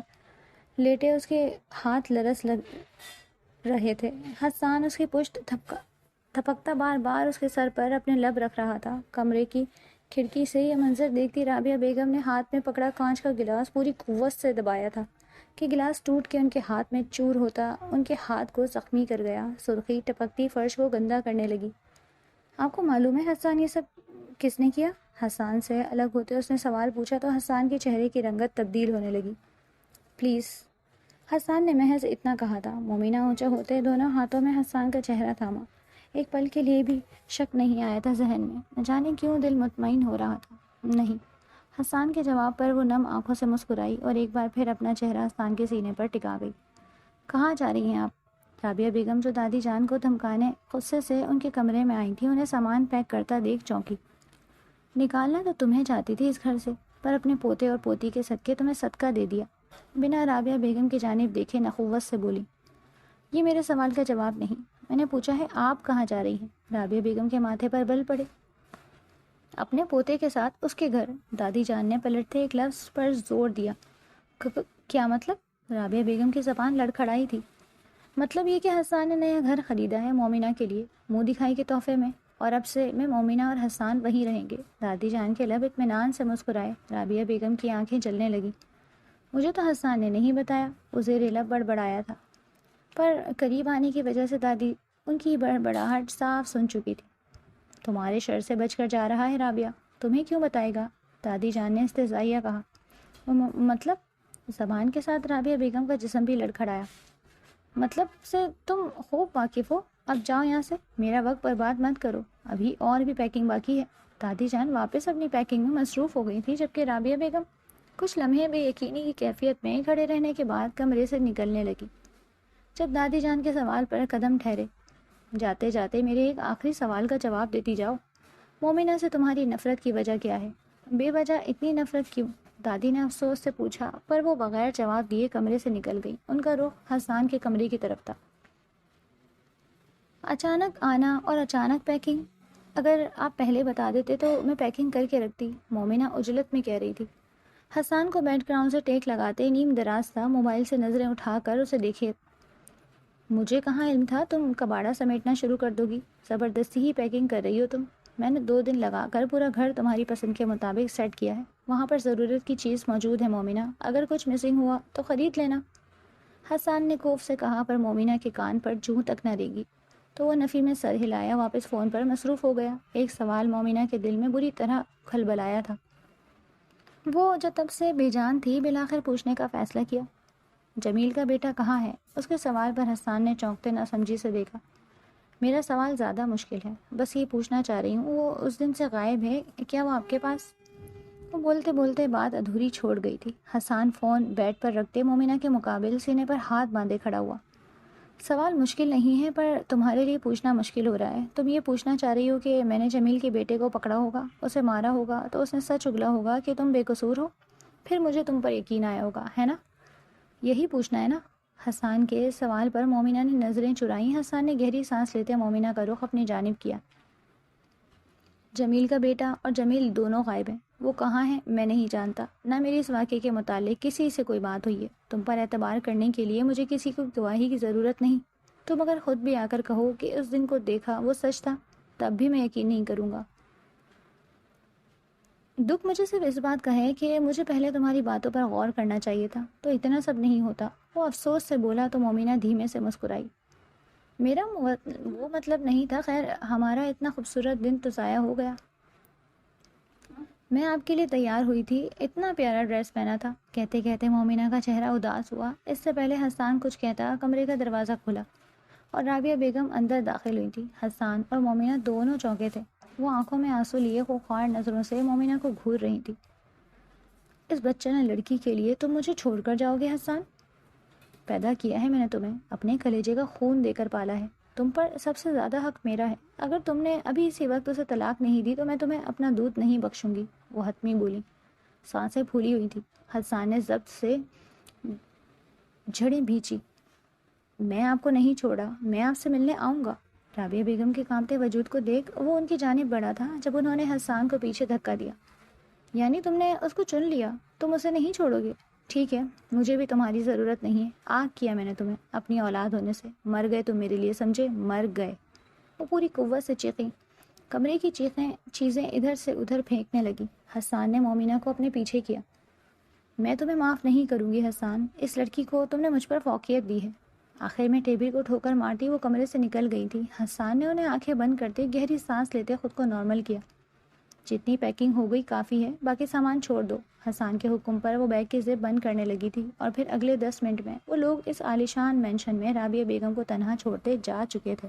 لیٹے اس کے ہاتھ لرز لگ رہے تھے۔ حسان اس کی پشت تھپکتا بار بار اس کے سر پر اپنے لب رکھ رہا تھا۔ کمرے کی کھڑکی سے یہ منظر دیکھتی رابعہ بیگم نے ہاتھ میں پکڑا کانچ کا گلاس پوری قوت سے دبایا تھا کہ گلاس ٹوٹ کے ان کے ہاتھ میں چور ہوتا، ان کے ہاتھ کو زخمی کر گیا۔ سرخی ٹپکتی فرش کو گندا کرنے لگی۔ آپ کو معلوم ہے حسان یہ سب کس نے کیا؟ حسان سے الگ ہوتے اس نے سوال پوچھا تو حسان کے چہرے کی رنگت تبدیل ہونے لگی۔ پلیز، حسان نے محض اتنا کہا تھا۔ مومنہ اونچا ہوتے دونوں ہاتھوں میں حسان کا چہرہ تھاما۔ ایک پل کے لیے بھی شک نہیں آیا تھا ذہن میں، نہ جانے کیوں دل مطمئن ہو رہا تھا۔ نہیں۔ حسان کے جواب پر وہ نم آنکھوں سے مسکرائی اور ایک بار پھر اپنا چہرہ حسان کے سینے پر ٹکا گئی۔ کہاں جا رہی ہیں آپ؟ رابعہ بیگم جو دادی جان کو دھمکانے غصے سے ان کے کمرے میں آئی تھی، انہیں سامان پیک کرتا دیکھ چونکی۔ نکالنا تو تمہیں چاہتی تھی اس گھر سے، پر اپنے پوتے اور پوتی کے صدقے تمہیں صدقہ دے دیا۔ بنا رابعہ بیگم کی جانب دیکھے نخوت سے بولی۔ یہ میرے سوال کا جواب نہیں، میں نے پوچھا ہے آپ کہاں جا رہی ہیں؟ رابعہ بیگم کے ماتھے پر بل پڑے۔ اپنے پوتے کے ساتھ اس کے گھر۔ دادی جان نے پلٹتے ایک لفظ پر زور دیا۔ کیا مطلب؟ رابعہ بیگم کی زبان لڑکھڑائی تھی۔ مطلب یہ کہ حسان نے نیا گھر خریدا ہے مومنہ کے لیے، منہ دکھائی کے تحفے میں، اور اب سے میں مومنہ اور حسان وہیں رہیں گے۔ دادی جان کے لب اطمینان سے مسکرائے۔ رابعہ بیگم کی آنکھیں جلنے لگیں۔ مجھے تو حسان نے نہیں بتایا، وہ زیر لب بڑبڑایا تھا، پر قریب آنے کی وجہ سے دادی ان کی بڑبڑاہٹ صاف سن چکی تھی۔ تمہارے شر سے بچ کر جا رہا ہے رابعہ، تمہیں کیوں بتائے گا؟ دادی جان نے استہزائیہ کہا۔ مطلب؟ زبان کے ساتھ رابعہ بیگم کا جسم بھی لڑکھڑایا۔ مطلب سے تم خوب واقف ہو، اب جاؤ یہاں سے، میرا وقت برباد مت کرو، ابھی اور بھی پیکنگ باقی ہے۔ دادی جان واپس اپنی پیکنگ میں مصروف ہو گئی تھی، جبکہ رابعہ بیگم کچھ لمحے بے یقینی کی کیفیت میں کھڑے رہنے کے بعد کمرے سے نکلنے لگی۔ جب دادی جان کے سوال پر قدم ٹھہرے، جاتے جاتے میرے ایک آخری سوال کا جواب دیتی جاؤ، مومنہ سے تمہاری نفرت کی وجہ کیا ہے؟ بے وجہ اتنی نفرت کیوں؟ دادی نے افسوس سے پوچھا، پر وہ بغیر جواب دیے کمرے سے نکل گئی۔ ان کا رخ حسان کے کمرے کی طرف تھا۔ اچانک آنا اور اچانک پیکنگ، اگر آپ پہلے بتا دیتے تو میں پیکنگ کر کے رکھتی، مومنہ عجلت میں کہہ رہی تھی۔ حسان کو بیک گراؤنڈ سے ٹیک لگاتے نیم دراز تھا، موبائل سے نظریں اٹھا کر اسے دیکھے۔ مجھے کہاں علم تھا تم کباڑا سمیٹنا شروع کر دو گی، زبردستی ہی پیکنگ کر رہی ہو تم۔ میں نے 2 دن لگا کر پورا گھر تمہاری پسند کے مطابق سیٹ کیا ہے، وہاں پر ضرورت کی چیز موجود ہے مومنہ، اگر کچھ مسنگ ہوا تو خرید لینا۔ حسان نے خوف سے کہا، پر مومنہ کے کان پر جوں تک نہ ریگی، تو وہ نفی میں سر ہلایا، واپس فون پر مصروف ہو گیا۔ ایک سوال مومنہ کے دل میں بری طرح کھلبلایا تھا۔ وہ جو تب سے بے جان تھی، بالآخر پوچھنے کا فیصلہ کیا۔ جمیل کا بیٹا کہاں ہے؟ اس کے سوال پر حسان نے چونکتے نہ سمجھی سے دیکھا۔ میرا سوال زیادہ مشکل ہے، بس یہ پوچھنا چاہ رہی ہوں، وہ اس دن سے غائب ہے، کیا وہ آپ کے پاس؟ وہ بولتے بولتے بات ادھوری چھوڑ گئی تھی۔ حسان فون بیڈ پر رکھتے مومنہ کے مقابل سینے پر ہاتھ باندھے کھڑا ہوا۔ سوال مشکل نہیں ہے، پر تمہارے لیے پوچھنا مشکل ہو رہا ہے۔ تم یہ پوچھنا چاہ رہی ہو کہ میں نے جمیل کے بیٹے کو پکڑا ہوگا، اسے مارا ہوگا تو اس نے سچ اگلا ہوگا کہ تم بے قصور ہو، پھر مجھے تم پر یقین آیا ہوگا، ہے نا؟ یہی پوچھنا ہے نا؟ حسان کے سوال پر مومنہ نے نظریں چرائیں۔ حسان نے گہری سانس لیتے مومنہ کا رخ اپنی جانب کیا۔ جمیل کا بیٹا اور جمیل دونوں غائب ہیں، وہ کہاں ہیں میں نہیں جانتا، نہ میری اس واقعے کے متعلق کسی سے کوئی بات ہوئی ہے۔ تم پر اعتبار کرنے کے لیے مجھے کسی کو گواہی کی ضرورت نہیں۔ تم اگر خود بھی آ کر کہو کہ اس دن کو دیکھا وہ سچ تھا، تب بھی میں یقین نہیں کروں گا۔ دکھ مجھے صرف اس بات کا ہے کہ مجھے پہلے تمہاری باتوں پر غور کرنا چاہیے تھا، تو اتنا سب نہیں ہوتا۔ وہ افسوس سے بولا تو مومنہ دھیمے سے مسکرائی۔ میرا وہ مطلب نہیں تھا، خیر ہمارا اتنا خوبصورت دن تو ضائع ہو گیا۔ میں آپ کے لیے تیار ہوئی تھی، اتنا پیارا ڈریس پہنا تھا۔ کہتے کہتے مومنہ کا چہرہ اداس ہوا۔ اس سے پہلے حسان کچھ کہتا، کمرے کا دروازہ کھلا اور رابعہ بیگم اندر داخل ہوئی تھی۔ حسان اور مومنہ دونوں چونکے تھے۔ وہ آنکھوں میں آنسو لیے خوخوار نظروں سے مومنہ کو گھور رہی تھی۔ اس بچہ لڑکی کے لیے تم مجھے چھوڑ کر جاؤ گے حسان؟ پیدا کیا ہے میں نے تمہیں، اپنے کلیجے کا خون دے کر پالا ہے، تم پر سب سے زیادہ حق میرا ہے۔ اگر تم نے ابھی اسی وقت اسے طلاق نہیں دی تو میں تمہیں اپنا دودھ نہیں بخشوں گی، وہ حتمی بولی۔ سانسیں پھولی ہوئی تھی۔ حسان نے ضبط سے جھڑیں بھینچی۔ میں آپ کو نہیں چھوڑا، میں آپ سے ملنے آؤں گا۔ رابعہ بیگم کے کانپتے وجود کو دیکھ وہ ان کی جانب بڑھا تھا جب انہوں نے حسان کو پیچھے دھکا دیا۔ یعنی تم نے اس کو چن لیا، تم اسے نہیں چھوڑو گے؟ ٹھیک ہے، مجھے بھی تمہاری ضرورت نہیں ہے، آگ کیا میں نے تمہیں اپنی اولاد ہونے سے، مر گئے تم میرے لیے، سمجھے؟ مر گئے۔ وہ پوری قوت سے چیخیں، کمرے کی چیزیں ادھر سے ادھر پھینکنے لگی۔ حسان نے مومنہ کو اپنے پیچھے کیا۔ میں تمہیں معاف نہیں کروں گی حسان، اس لڑکی کو تم نے مجھ پر فوقیت دی ہے۔ آخر میں ٹیبل کو ٹھوکر مارتی وہ کمرے سے نکل گئی تھی۔ حسان نے انہیں آنکھیں بند کرتے گہری سانس لیتے خود کو نارمل کیا۔ جتنی پیکنگ ہو گئی کافی ہے، باقی سامان چھوڑ دو۔ حسان کے حکم پر وہ بیگ کی زپ بند کرنے لگی تھی اور پھر اگلے 10 منٹ میں وہ لوگ اس عالیشان مینشن میں رابعہ بیگم کو تنہا چھوڑتے جا چکے تھے۔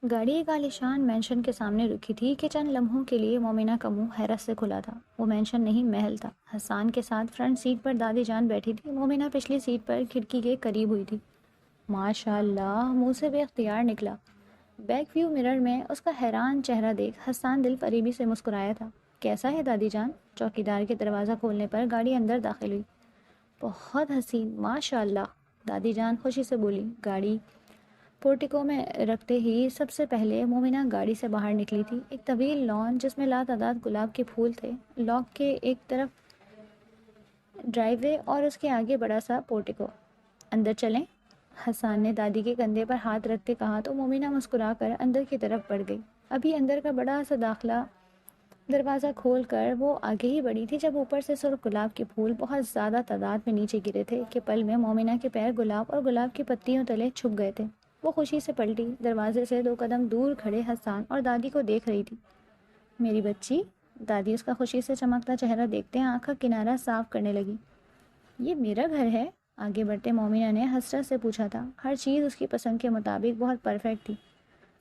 گاڑی ایک عالیشان مینشن کے سامنے رکی تھی کہ چند لمحوں کے لیے مومنہ کا منہ حیرت سے کھلا تھا۔ وہ مینشن نہیں، محل تھا۔ حسان کے ساتھ فرنٹ سیٹ پر دادی جان بیٹھی تھی، مومنہ پچھلی سیٹ پر کھڑکی کے قریب ہوئی تھی۔ ماشاء اللہ، منہ سے بے اختیار نکلا۔ بیک ویو مرر میں اس کا حیران چہرہ دیکھ حسان دل فریبی سے مسکرایا تھا۔ کیسا ہے دادی جان؟ چوکیدار کے دروازہ کھولنے پر گاڑی اندر داخل ہوئی۔ بہت حسین، ماشاء اللہ، دادی جان خوشی سے بولی۔ گاڑی پورٹیکو میں رکھتے ہی سب سے پہلے مومنہ گاڑی سے باہر نکلی تھی۔ ایک طویل لان جس میں لاتعداد گلاب کے پھول تھے، لاک کے ایک طرف ڈرائیو وے اور اس کے آگے بڑا سا پورٹیکو۔ اندر چلیں؟ حسان نے دادی کے کندھے پر ہاتھ رکھتے کہا تو مومنہ مسکرا کر اندر کی طرف بڑھ گئی۔ ابھی اندر کا بڑا سا داخلہ دروازہ کھول کر وہ آگے ہی بڑھی تھی جب اوپر سے سرخ گلاب کے پھول بہت زیادہ تعداد میں نیچے گرے تھے کہ پل میں مومنہ کے پیر گلاب اور گلاب کی پتیوں تلے چھپ گئے تھے۔ وہ خوشی سے پلٹی، دروازے سے 2 قدم دور کھڑے حسان اور دادی کو دیکھ رہی تھی۔ میری بچی، دادی اس کا خوشی سے چمکتا چہرہ دیکھتے آنکھ کا کنارہ صاف کرنے لگی۔ یہ میرا گھر ہے؟ آگے بڑھتے مومنہ نے حسرت سے پوچھا تھا۔ ہر چیز اس کی پسند کے مطابق بہت پرفیکٹ تھی۔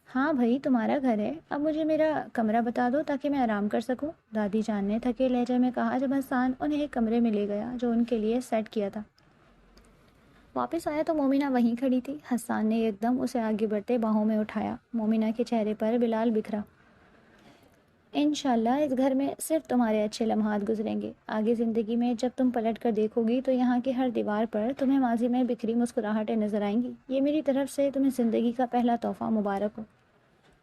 ہاں بھائی، تمہارا گھر ہے، اب مجھے میرا کمرہ بتا دو تاکہ میں آرام کر سکوں، دادی جان نے تھکے لہجے میں کہا جب حسان انہیں ایک کمرے میں لے گیا جو ان کے لیے سیٹ کیا تھا۔ واپس آیا تو مومنہ وہیں کھڑی تھی۔ حسان نے ایک دم اسے آگے بڑھتے باہوں میں اٹھایا۔ مومنہ کے چہرے پر بلال بکھرا۔ انشاءاللہ اس گھر میں صرف تمہارے اچھے لمحات گزریں گے۔ آگے زندگی میں جب تم پلٹ کر دیکھو گی تو یہاں کی ہر دیوار پر تمہیں ماضی میں بکھری مسکراہٹیں نظر آئیں گی۔ یہ میری طرف سے تمہیں زندگی کا پہلا تحفہ، مبارک ہو۔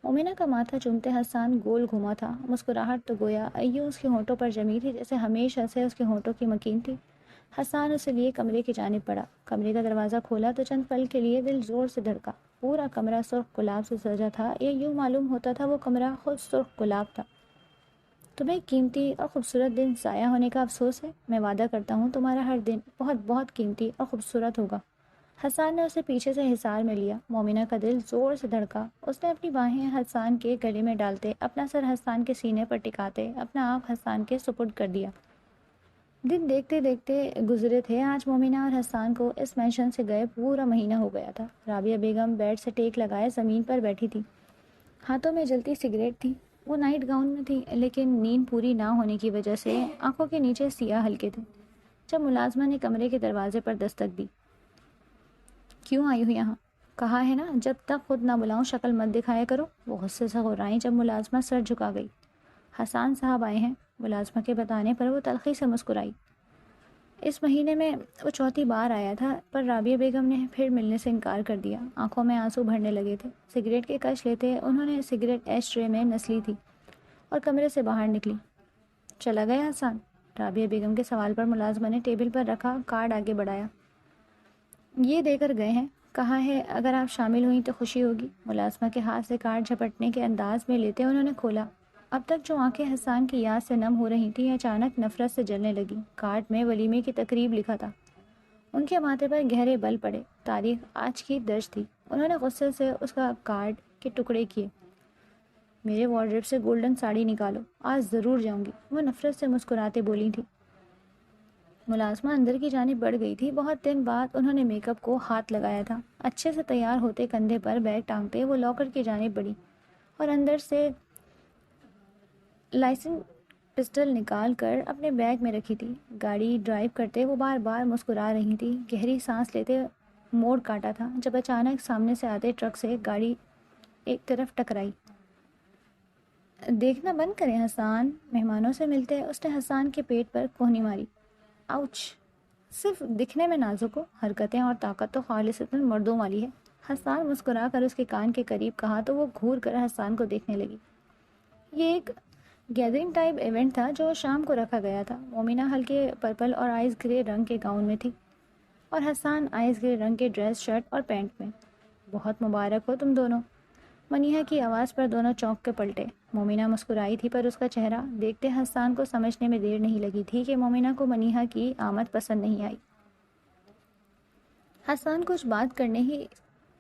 مومنہ کا ماتھا چومتے حسان گول گھوما تھا۔ مسکراہٹ تو گویا ایوں اس کے ہونٹوں پر جمی تھی جیسے ہمیشہ سے اس کے ہونٹوں کی مکین تھی۔ حسان اسے لیے کمرے کی جانب بڑھا۔ کمرے کا دروازہ کھولا تو چند پل کے لیے دل زور سے دھڑکا۔ پورا کمرہ سرخ گلاب سے سجا تھا، یا یوں معلوم ہوتا تھا وہ کمرہ خود سرخ گلاب تھا۔ تمہیں قیمتی اور خوبصورت دن ضائع ہونے کا افسوس ہے؟ میں وعدہ کرتا ہوں تمہارا ہر دن بہت بہت قیمتی اور خوبصورت ہوگا۔ حسان نے اسے پیچھے سے حصار میں لیا۔ مومنہ کا دل زور سے دھڑکا۔ اس نے اپنی باہیں حسان کے گلے میں ڈالتے، اپنا سر حسان کے سینے پر ٹکاتے، اپنا آپ حسان کے سپرد کر دیا۔ دن دیکھتے دیکھتے گزرے تھے۔ آج مومنہ اور حسان کو اس مینشن سے گئے پورا مہینہ ہو گیا تھا۔ رابعہ بیگم بیڈ سے ٹیک لگائے زمین پر بیٹھی تھی، ہاتھوں میں جلتی سگریٹ تھی۔ وہ نائٹ گاؤن میں تھی لیکن نیند پوری نہ ہونے کی وجہ سے آنکھوں کے نیچے سیاہ ہلکے تھے۔ جب ملازمہ نے کمرے کے دروازے پر دستک دی، کیوں آئی ہو یہاں؟ کہا ہے نا جب تک خود نہ بلاؤں شکل مت دکھایا کرو۔ وہ غصے سے غرائیں جب ملازمہ سر جھکا گئی۔ حسان صاحب آئے ہیں، ملازمہ کے بتانے پر وہ تلخی سے مسکرائی۔ اس مہینے میں وہ 4تھی بار آیا تھا، پر رابعہ بیگم نے پھر ملنے سے انکار کر دیا۔ آنکھوں میں آنسو بھرنے لگے تھے۔ سگریٹ کے کش لیتے انہوں نے سگریٹ ایش ٹرے میں نسلی تھی اور کمرے سے باہر نکلی۔ چلا گیا حسان؟ رابعہ بیگم کے سوال پر ملازمہ نے ٹیبل پر رکھا کارڈ آگے بڑھایا۔ یہ دے کر گئے ہیں، کہا ہے اگر آپ شامل ہوئیں تو خوشی ہوگی۔ ملازمہ کے ہاتھ سے کارڈ جھپٹنے کے انداز میں لیتے انہوں نے کھولا۔ اب تک جو آنکھیں حسان کی یاد سے نم ہو رہی تھیں اچانک نفرت سے جلنے لگی۔ کارڈ میں ولیمے کی تقریب لکھا تھا۔ ان کے ماتھے پر گہرے بل پڑے، تاریخ آج کی درج تھی۔ انہوں نے غصے سے اس کا کارڈ کے ٹکڑے کیے۔ میرے وارڈروب سے گولڈن ساڑی نکالو، آج ضرور جاؤں گی، وہ نفرت سے مسکراتے بولی تھی۔ ملازمہ اندر کی جانب بڑھ گئی تھی۔ بہت دن بعد انہوں نے میک اپ کو ہاتھ لگایا تھا۔ اچھے سے تیار ہوتے کندھے پر بیگ ٹانگتے وہ لاکر کی جانب بڑھی اور اندر سے لائسنس پسٹل نکال کر اپنے بیگ میں رکھی تھی۔ گاڑی ڈرائیو کرتے وہ بار بار مسکرا رہی تھی۔ گہری سانس لیتے موڑ کاٹا تھا جب اچانک سامنے سے آتے ٹرک سے گاڑی ایک طرف ٹکرائی۔ دیکھنا بند کریں حسان، مہمانوں سے ملتے اس نے حسان کے پیٹ پر کوہنی ماری۔ آؤچ! صرف دکھنے میں نازک ہو، حرکتیں اور طاقت تو خالصتاً مردوں والی ہے۔ حسان مسکرا کر اس کے کان کے قریب کہا تو وہ گھور کر حسان کو دیکھنے لگی۔ یہ ایک گیدرنگ ٹائپ ایونٹ تھا جو شام کو رکھا گیا تھا۔ مومنہ ہلکے پرپل اور آئس گرے رنگ کے گاؤن میں تھی اور حسان آئس گرے رنگ کے ڈریس، شرٹ اور پینٹ میں۔ بہت مبارک ہو تم دونوں، منیہا کی آواز پر دونوں چونک کے پلٹے۔ مومنہ مسکرائی تھی پر اس کا چہرہ دیکھتے حسان کو سمجھنے میں دیر نہیں لگی تھی کہ مومنہ کو منیہا کی آمد پسند نہیں آئی۔ حسان کچھ بات کرنے ہی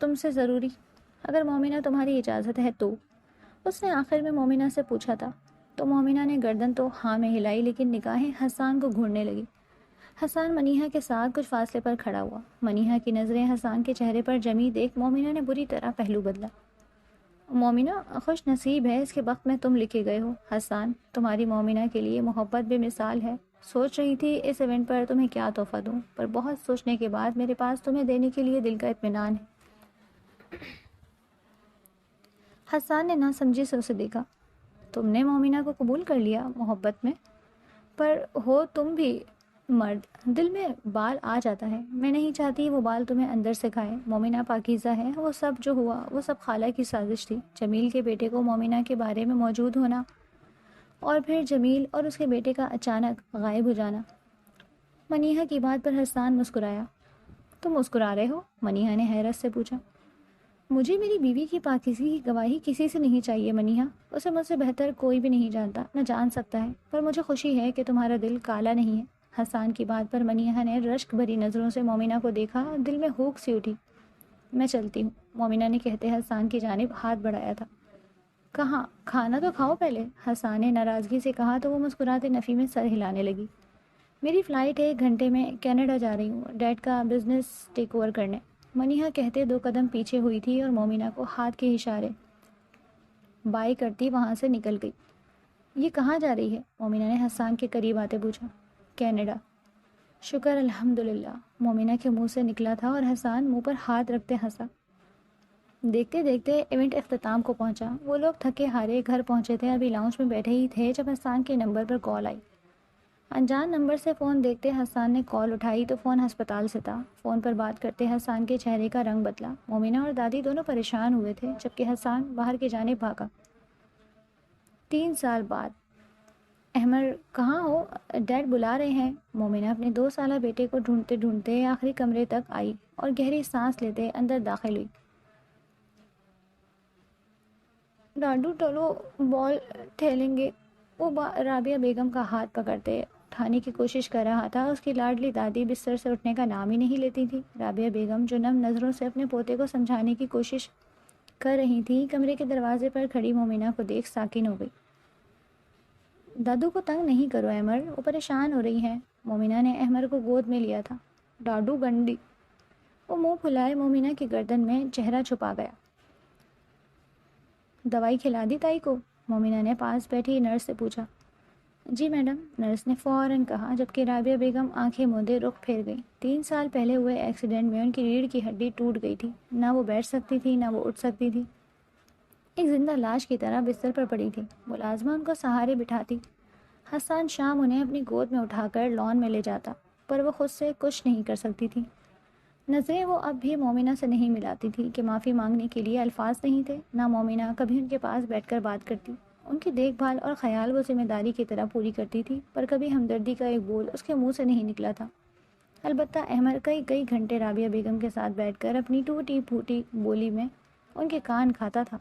تم سے ضروری، اگر مومنہ تمہاری اجازت ہے تو، اس نے آخر میں مومنہ سے پوچھا تھا۔ تو مومنہ نے گردن تو ہاں میں ہلائی لیکن نگاہیں حسان کو گھورنے لگی۔ حسان منیہا کے ساتھ کچھ فاصلے پر کھڑا ہوا۔ منیہا کی نظریں حسان کے چہرے پر جمی دیکھ مومنہ نے بری طرح پہلو بدلا۔ مومنہ خوش نصیب ہے، اس کے وقت میں تم لکھے گئے ہو۔ حسان، تمہاری مومنہ کے لیے محبت بے مثال ہے۔ سوچ رہی تھی اس ایونٹ پر تمہیں کیا تحفہ دوں، پر بہت سوچنے کے بعد میرے پاس تمہیں دینے کے لیے دل کا اطمینان ہے۔ حسان نے ناسمجھی سے اسے دیکھا۔ تم نے مومنہ کو قبول کر لیا محبت میں؟ پر ہو تم بھی مرد، دل میں بال آ جاتا ہے۔ میں نہیں چاہتی وہ بال تمہیں اندر سے کھائے۔ مومنہ پاکیزہ ہے، وہ سب جو ہوا وہ سب خالہ کی سازش تھی۔ جمیل کے بیٹے کو مومنہ کے بارے میں موجود ہونا اور پھر جمیل اور اس کے بیٹے کا اچانک غائب ہو جانا۔ منیہا کی بات پر حسان مسکرایا۔ تم مسکرا رہے ہو؟ منیہا نے حیرت سے پوچھا۔ مجھے میری بیوی کی پاکیزگی کی گواہی کسی سے نہیں چاہیے منیہا، اسے مجھ سے بہتر کوئی بھی نہیں جانتا، نہ جان سکتا ہے، پر مجھے خوشی ہے کہ تمہارا دل کالا نہیں ہے۔ حسان کی بات پر منیہا نے رشک بھری نظروں سے مومنہ کو دیکھا، دل میں ہوک سی اٹھی۔ میں چلتی ہوں، مومنہ نے کہتے حسان کی جانب ہاتھ بڑھایا تھا۔ کہاں؟ کھانا تو کھاؤ پہلے، حسان نے ناراضگی سے کہا تو وہ مسکراتے نفی میں سر ہلانے لگی۔ میری فلائٹ ہے، 1 گھنٹے میں کینیڈا جا رہی ہوں، ڈیڈ کا بزنس ٹیک اوور کرنے۔ منیہا کہتے 2 قدم پیچھے ہوئی تھی اور مومنہ کو ہاتھ کے اشارے بائی کرتی وہاں سے نکل گئی۔ یہ کہاں جا رہی ہے؟ مومنہ نے حسان کے قریب آتے پوچھا۔ کینیڈا۔ شکر الحمدللہ، مومنہ کے منہ سے نکلا تھا اور حسان منہ پر ہاتھ رکھتے ہنسا۔ دیکھتے دیکھتے ایونٹ اختتام کو پہنچا۔ وہ لوگ تھکے ہارے گھر پہنچے تھے، ابھی لاؤنج میں بیٹھے ہی تھے جب حسان کے نمبر پر کال آئی۔ انجان نمبر سے فون دیکھتے حسان نے کال اٹھائی تو فون ہسپتال سے تھا۔ فون پر بات کرتے حسان کے چہرے کا رنگ بدلا۔ مومنہ اور دادی دونوں پریشان ہوئے تھے جبکہ حسان باہر کی جانب بھاگا۔ 3 سال بعد۔ احمر کہاں ہو؟ ڈیڈ بلا رہے ہیں۔ مومنہ اپنے 2 سالہ بیٹے کو ڈھونڈتے ڈھونڈتے آخری کمرے تک آئی اور گہری سانس لیتے اندر داخل ہوئی۔ ڈاڈو ٹولو بال ٹھیلیں گے، وہ رابعہ بیگم کا ہاتھ پکڑتے اٹھانے کی کوشش کر رہا تھا۔ اس کی لاڈلی دادی بستر سے اٹھنے کا نام ہی نہیں لیتی تھی۔ رابعہ بیگم جو نم نظروں سے اپنے پوتے کو سمجھانے کی کوشش کر رہی تھی، کمرے کے دروازے پر کھڑی مومنہ کو دیکھ ساکن ہو گئی۔ دادو کو تنگ نہیں کرو احمر، وہ پریشان ہو رہی ہیں۔ مومنہ نے احمر کو گود میں لیا تھا۔ ڈاڈو گنڈی، وہ منہ پھلائے مومنہ کی گردن میں چہرہ چھپا گیا۔ دوائی کھلا دی تائی کو؟ مومنہ نے پاس بیٹھی نرس سے پوچھا۔ جی میڈم، نرس نے فوراً کہا، جبکہ رابعہ بیگم آنکھیں موندے رخ پھیر گئی۔ 3 سال پہلے ہوئے ایکسیڈنٹ میں ان کی ریڑھ کی ہڈی ٹوٹ گئی تھی، نہ وہ بیٹھ سکتی تھی نہ وہ اٹھ سکتی تھی، ایک زندہ لاش کی طرح بستر پر پڑی تھی۔ ملازمہ ان کو سہارے بٹھاتی، حسان شام انہیں اپنی گود میں اٹھا کر لان میں لے جاتا، پر وہ خود سے کچھ نہیں کر سکتی تھی۔ نظریں وہ اب بھی مومنہ سے نہیں ملاتی تھی کہ معافی مانگنے کے لیے الفاظ نہیں تھے، نہ مومنہ کبھی ان کے پاس بیٹھ کر بات کرتی۔ ان کی دیکھ بھال اور خیال وہ ذمہ داری کی طرح پوری کرتی تھی، پر کبھی ہمدردی کا ایک بول اس کے منہ سے نہیں نکلا تھا۔ البتہ احمر کئی گھنٹے رابعہ بیگم کے ساتھ بیٹھ کر اپنی ٹوٹی پھوٹی بولی میں ان کے کان کھاتا تھا۔